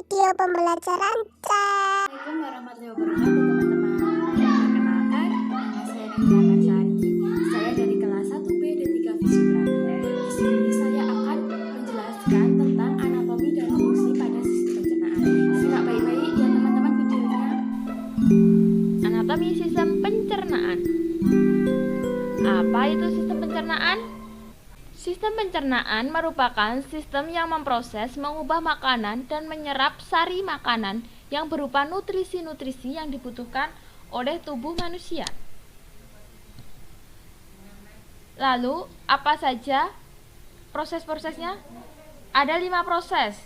video pembelajaran chat. Assalamualaikum warahmatullahi wabarakatuh teman-teman. Perkenalkan, nama saya Nabila Marsari. Saya dari kelas 1B D3 Fisioterapi. Di sini saya akan menjelaskan tentang anatomi dan fungsi pada sistem pencernaan. Simak baik-baik ya teman-teman videonya. Anatomi sistem pencernaan. Apa itu sistem pencernaan? Sistem pencernaan merupakan sistem yang memproses, mengubah makanan, dan menyerap sari makanan yang berupa nutrisi-nutrisi yang dibutuhkan oleh tubuh manusia. Lalu, apa saja proses-prosesnya? Ada 5 proses.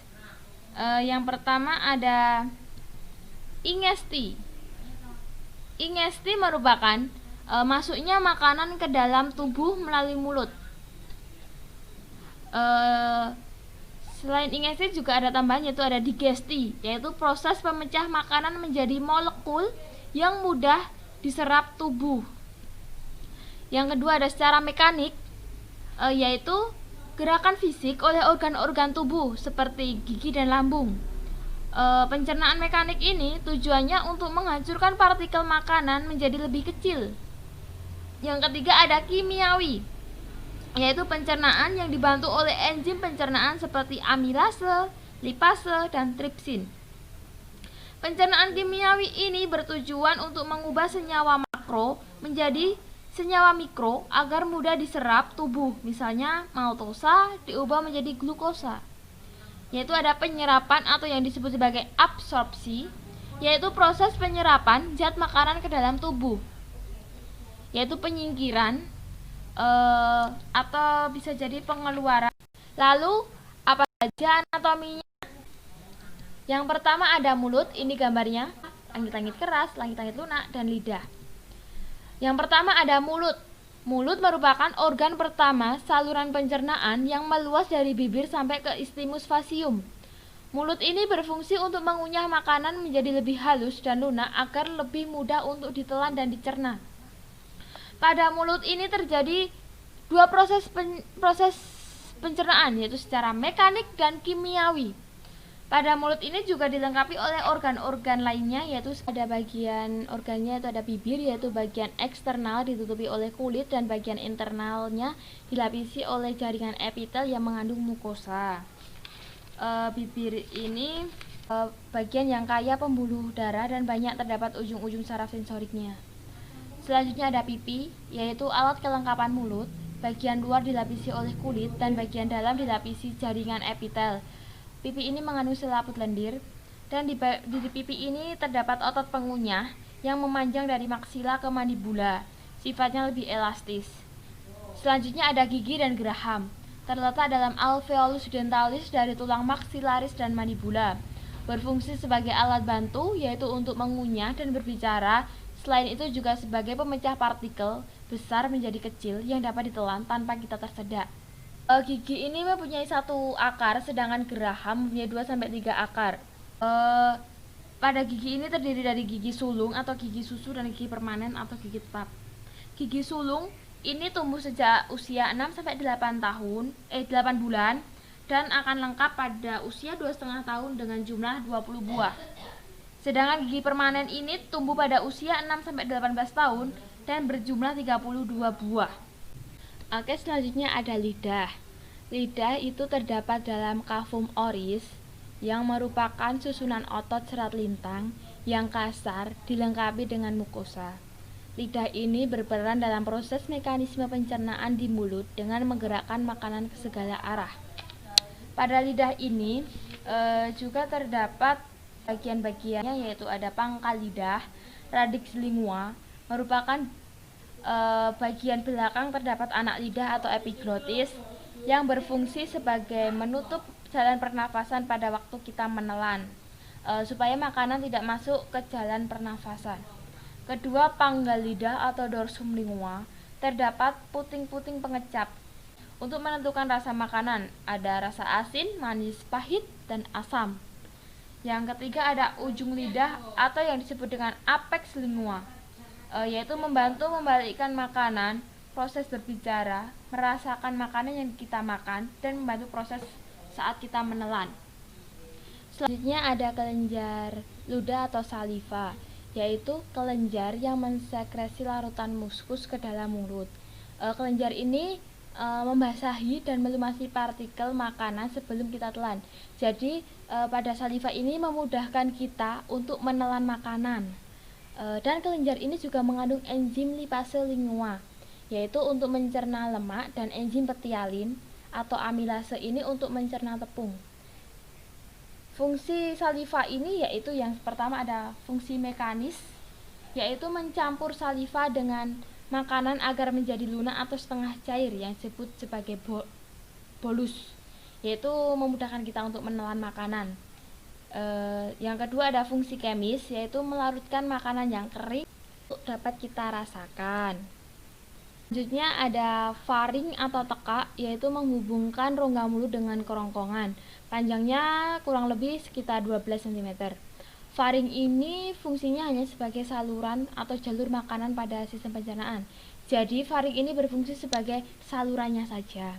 Yang pertama ada ingesti. Ingesti merupakan masuknya makanan ke dalam tubuh melalui mulut. Selain ingesti juga ada tambahan, yaitu ada digesti, yaitu proses pemecah makanan menjadi molekul yang mudah diserap tubuh. Yang kedua ada secara mekanik, yaitu gerakan fisik oleh organ-organ tubuh seperti gigi dan lambung. Pencernaan mekanik ini tujuannya untuk menghancurkan partikel makanan menjadi lebih kecil. Yang ketiga ada kimiawi, yaitu pencernaan yang dibantu oleh enzim pencernaan seperti amilase, lipase, dan tripsin. Pencernaan kimiawi ini bertujuan untuk mengubah senyawa makro menjadi senyawa mikro agar mudah diserap tubuh. Misalnya maltosa diubah menjadi glukosa. Yaitu ada penyerapan atau yang disebut sebagai absorpsi, yaitu proses penyerapan zat makanan ke dalam tubuh. Yaitu penyingkiran atau bisa jadi pengeluaran. Lalu apa saja anatominya? Yang pertama ada mulut, ini gambarnya, langit-langit keras, langit-langit lunak, dan lidah. Yang pertama ada mulut. Mulut merupakan organ pertama saluran pencernaan yang meluas dari bibir sampai ke istimus fasium. Mulut ini berfungsi untuk mengunyah makanan menjadi lebih halus dan lunak agar lebih mudah untuk ditelan dan dicerna. Pada mulut ini terjadi dua proses pencernaan, yaitu secara mekanik dan kimiawi. Pada mulut ini juga dilengkapi oleh organ-organ lainnya, yaitu ada bagian organnya itu ada bibir, yaitu bagian eksternal ditutupi oleh kulit dan bagian internalnya dilapisi oleh jaringan epitel yang mengandung mukosa. Bibir ini bagian yang kaya pembuluh darah dan banyak terdapat ujung-ujung saraf sensoriknya. Selanjutnya ada pipi, yaitu alat kelengkapan mulut. Bagian luar dilapisi oleh kulit dan bagian dalam dilapisi jaringan epitel. Pipi ini mengandung selaput lendir, dan di pipi ini terdapat otot pengunyah yang memanjang dari maksila ke mandibula. Sifatnya lebih elastis. Selanjutnya ada gigi dan geraham. Terletak dalam alveolus dentalis dari tulang maksilaris dan mandibula. Berfungsi sebagai alat bantu, yaitu untuk mengunyah dan berbicara. Selain itu juga sebagai pemecah partikel besar menjadi kecil yang dapat ditelan tanpa kita tersedak. Gigi ini mempunyai 1 akar, sedangkan geraham mempunyai 2-3 akar. Pada gigi ini terdiri dari gigi sulung atau gigi susu dan gigi permanen atau gigi tetap. Gigi sulung ini tumbuh sejak usia 6-8 bulan dan akan lengkap pada usia 2,5 tahun dengan jumlah 20 buah. Sedangkan gigi permanen ini tumbuh pada usia 6-18 tahun dan berjumlah 32 buah. Oke, selanjutnya ada lidah. Lidah itu terdapat dalam cavum oris yang merupakan susunan otot serat lintang yang kasar dilengkapi dengan mukosa. Lidah ini berperan dalam proses mekanisme pencernaan di mulut dengan menggerakkan makanan ke segala arah. Pada lidah ini juga terdapat bagian-bagiannya, yaitu ada pangkal lidah, radix lingua, merupakan bagian belakang terdapat anak lidah atau epiglotis yang berfungsi sebagai menutup jalan pernafasan pada waktu kita menelan, supaya makanan tidak masuk ke jalan pernafasan. Kedua, panggal lidah atau dorsum lingua, terdapat puting-puting pengecap untuk menentukan rasa makanan. Ada rasa asin, manis, pahit, dan asam. Yang ketiga ada ujung lidah atau yang disebut dengan apex lingua, yaitu membantu membalikkan makanan, proses berbicara, merasakan makanan yang kita makan, dan membantu proses saat kita menelan. Selanjutnya ada kelenjar ludah atau saliva, yaitu kelenjar yang mensekresi larutan muskus ke dalam mulut. Kelenjar ini membasahi dan melumasi partikel makanan sebelum kita telan. Jadi pada saliva ini memudahkan kita untuk menelan makanan. Dan kelenjar ini juga mengandung enzim lipase lingua, yaitu untuk mencerna lemak, dan enzim petialin atau amilase ini untuk mencerna tepung. Fungsi saliva ini yaitu yang pertama ada fungsi mekanis, yaitu mencampur saliva dengan makanan agar menjadi lunak atau setengah cair yang disebut sebagai bolus, yaitu memudahkan kita untuk menelan makanan. Yang kedua ada fungsi kemis, yaitu melarutkan makanan yang kering untuk dapat kita rasakan. Selanjutnya ada faring atau tekak, yaitu menghubungkan rongga mulut dengan kerongkongan. Panjangnya kurang lebih sekitar 12 cm. Faring ini fungsinya hanya sebagai saluran atau jalur makanan pada sistem pencernaan. Jadi faring ini berfungsi sebagai salurannya saja.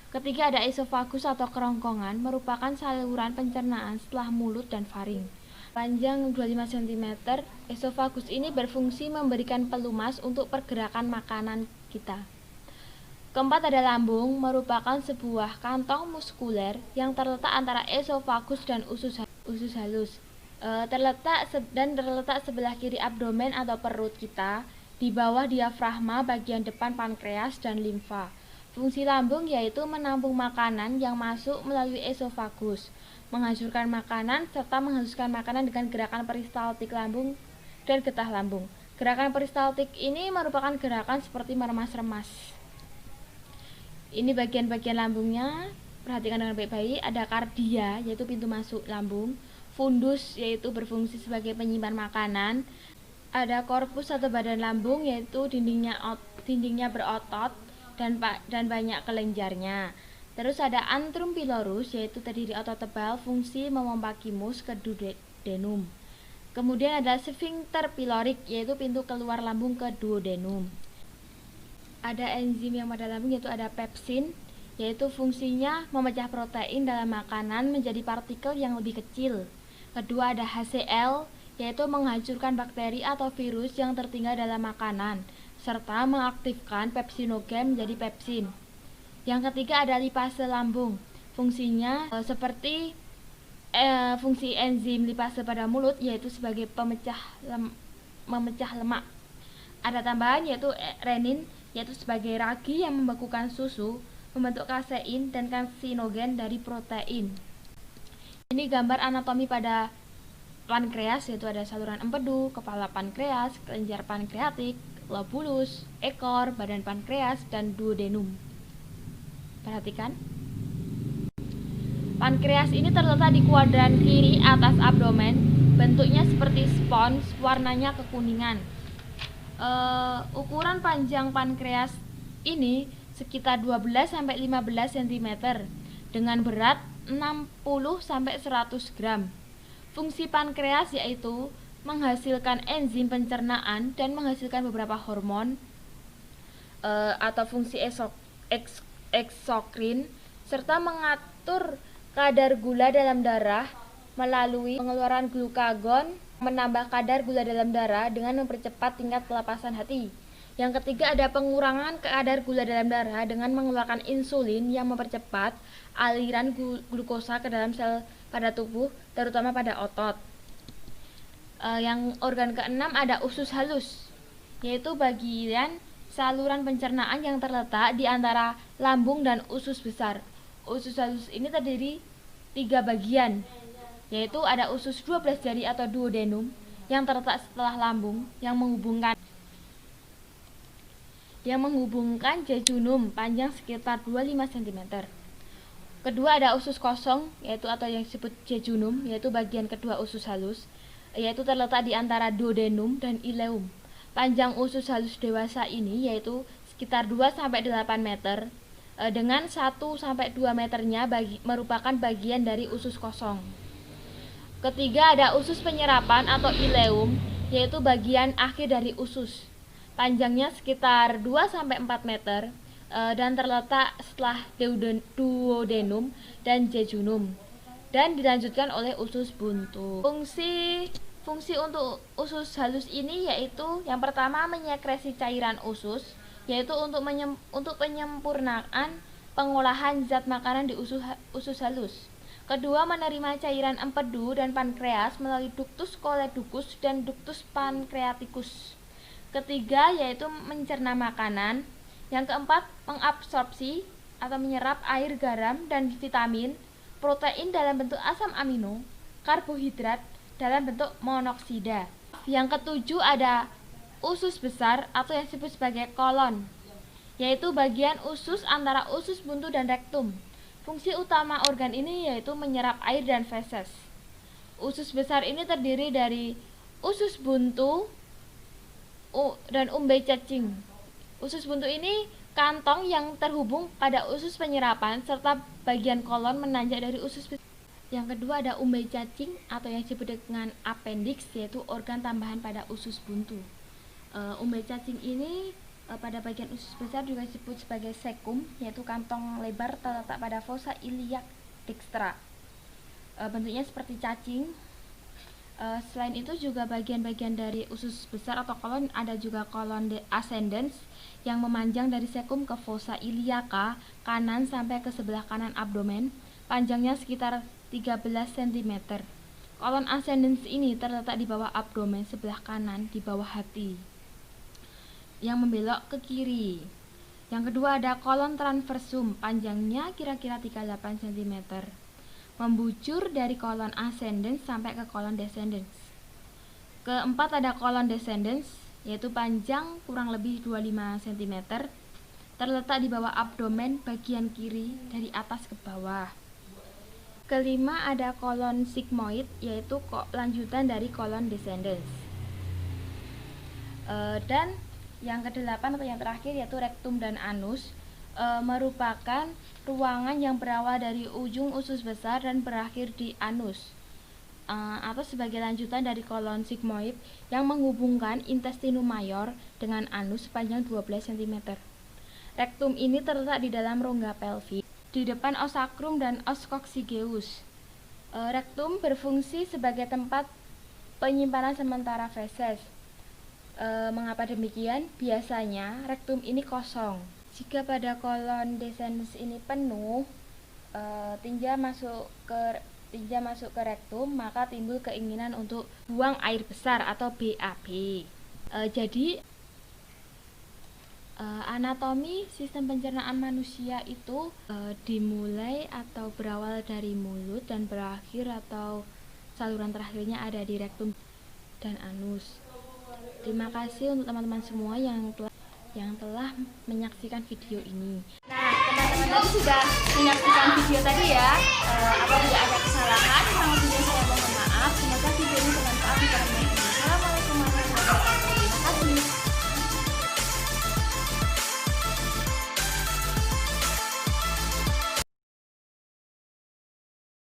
Ketiga ada esofagus atau kerongkongan, merupakan saluran pencernaan setelah mulut dan faring. Panjang 25 cm, esofagus ini berfungsi memberikan pelumas untuk pergerakan makanan kita. Keempat ada lambung, merupakan sebuah kantong muskuler yang terletak antara esofagus dan usus halus. Terletak sebelah kiri abdomen atau perut kita, di bawah diafragma bagian depan pankreas dan limfa. Fungsi lambung yaitu menampung makanan yang masuk melalui esofagus, menghancurkan makanan, serta menghanguskan makanan dengan gerakan peristaltik lambung dan getah lambung. Gerakan peristaltik ini merupakan gerakan seperti meremas-remas. Ini bagian-bagian lambungnya, perhatikan dengan baik-baik. Ada kardia, yaitu pintu masuk lambung. Fundus, yaitu berfungsi sebagai penyimpan makanan. Ada korpus atau badan lambung, yaitu dindingnya berotot dan banyak kelenjarnya. Terus ada antrum pylorus, yaitu terdiri otot tebal, fungsi memompa kimus ke duodenum. Kemudian ada sphincter pylorik, yaitu pintu keluar lambung ke duodenum. Ada enzim yang pada lambung, yaitu ada pepsin, yaitu fungsinya memecah protein dalam makanan menjadi partikel yang lebih kecil. Kedua ada HCl, yaitu menghancurkan bakteri atau virus yang tertinggal dalam makanan, serta mengaktifkan pepsinogen menjadi pepsin. Yang ketiga ada lipase lambung, fungsinya seperti fungsi enzim lipase pada mulut, yaitu sebagai memecah lemak. Ada tambahan yaitu renin, yaitu sebagai ragi yang membekukan susu, membentuk kasein dan karsinogen dari protein. Ini gambar anatomi pada pankreas, yaitu ada saluran empedu, kepala pankreas, kelenjar pankreatik, lobulus, ekor, badan pankreas, dan duodenum. Perhatikan. Pankreas ini terletak di kuadran kiri atas abdomen, bentuknya seperti spons, warnanya kekuningan. Ukuran panjang pankreas ini sekitar 12-15 cm dengan berat 60-100 gram. Fungsi pankreas yaitu menghasilkan enzim pencernaan dan menghasilkan beberapa hormon atau fungsi eksokrin, serta mengatur kadar gula dalam darah melalui pengeluaran glukagon, menambah kadar gula dalam darah dengan mempercepat tingkat pelepasan hati. Yang ketiga ada pengurangan kadar gula dalam darah dengan mengeluarkan insulin yang mempercepat aliran glukosa ke dalam sel pada tubuh, terutama pada otot. Yang organ keenam ada usus halus, yaitu bagian saluran pencernaan yang terletak di antara lambung dan usus besar. Usus halus ini terdiri 3 bagian, yaitu ada usus 12 jari atau duodenum yang terletak setelah lambung yang menghubungkan jejunum, panjang sekitar 25 cm. Kedua ada usus kosong, yaitu atau yang disebut jejunum, yaitu bagian kedua usus halus, yaitu terletak di antara duodenum dan ileum. Panjang usus halus dewasa ini yaitu sekitar 2-8 meter, dengan 1-2 meternya merupakan bagian dari usus kosong. Ketiga ada usus penyerapan atau ileum, yaitu bagian akhir dari usus. Panjangnya sekitar 2-4 meter dan terletak setelah duodenum dan jejunum. dan dilanjutkan oleh usus buntu. Fungsi untuk usus halus ini yaitu yang pertama menyekresi cairan usus, yaitu untuk penyempurnaan pengolahan zat makanan di usus halus. Kedua, menerima cairan empedu dan pankreas melalui ductus choledochus dan ductus pancreaticus. Ketiga, yaitu mencerna makanan. Yang keempat, mengabsorpsi atau menyerap air, garam, dan vitamin, protein dalam bentuk asam amino, karbohidrat dalam bentuk monoksida. Yang ketujuh ada usus besar atau yang disebut sebagai kolon, yaitu bagian usus antara usus buntu dan rektum. Fungsi utama organ ini yaitu menyerap air dan feses. Usus besar ini terdiri dari usus buntu dan umbai cacing. Usus buntu ini kantong yang terhubung pada usus penyerapan serta bagian kolon menanjak dari usus besar. Yang kedua ada umbai cacing atau yang disebut dengan appendix, yaitu organ tambahan pada usus buntu. Umbai cacing ini pada bagian usus besar juga disebut sebagai cecum, yaitu kantong lebar terletak pada fossa iliac dextra. Bentuknya seperti cacing. Selain itu juga bagian-bagian dari usus besar atau kolon ada juga kolon ascendens yang memanjang dari cecum ke fossa iliaca kanan sampai ke sebelah kanan abdomen, panjangnya sekitar 13 cm. Kolon ascendens ini terletak di bawah abdomen sebelah kanan di bawah hati yang membelok ke kiri. Yang kedua ada kolon transversum, panjangnya kira-kira 38 cm, membujur dari kolon ascendens sampai ke kolon descendens. Keempat ada kolon descendens, yaitu panjang kurang lebih 25 cm, terletak di bawah abdomen bagian kiri dari atas ke bawah. Kelima ada kolon sigmoid, yaitu lanjutan dari kolon descendens. Dan yang kedelapan atau yang terakhir yaitu rektum dan anus, merupakan ruangan yang berawal dari ujung usus besar dan berakhir di anus, atau sebagai lanjutan dari kolon sigmoid yang menghubungkan intestinum mayor dengan anus sepanjang 12 cm. Rektum ini terletak di dalam rongga pelvis, di depan os sacrum dan os coccygeus. Rektum berfungsi sebagai tempat penyimpanan sementara feses. Mengapa demikian? Biasanya rektum ini kosong. Jika pada kolon descendens ini penuh, tinja masuk ke rektum, maka timbul keinginan untuk buang air besar atau BAB. Jadi anatomi sistem pencernaan manusia itu dimulai atau berawal dari mulut dan berakhir atau saluran terakhirnya ada di rektum dan anus. Terima kasih untuk teman-teman semua yang telah menyaksikan video ini. Nah, teman-teman tadi sudah menyaksikan video tadi ya. Apabila ada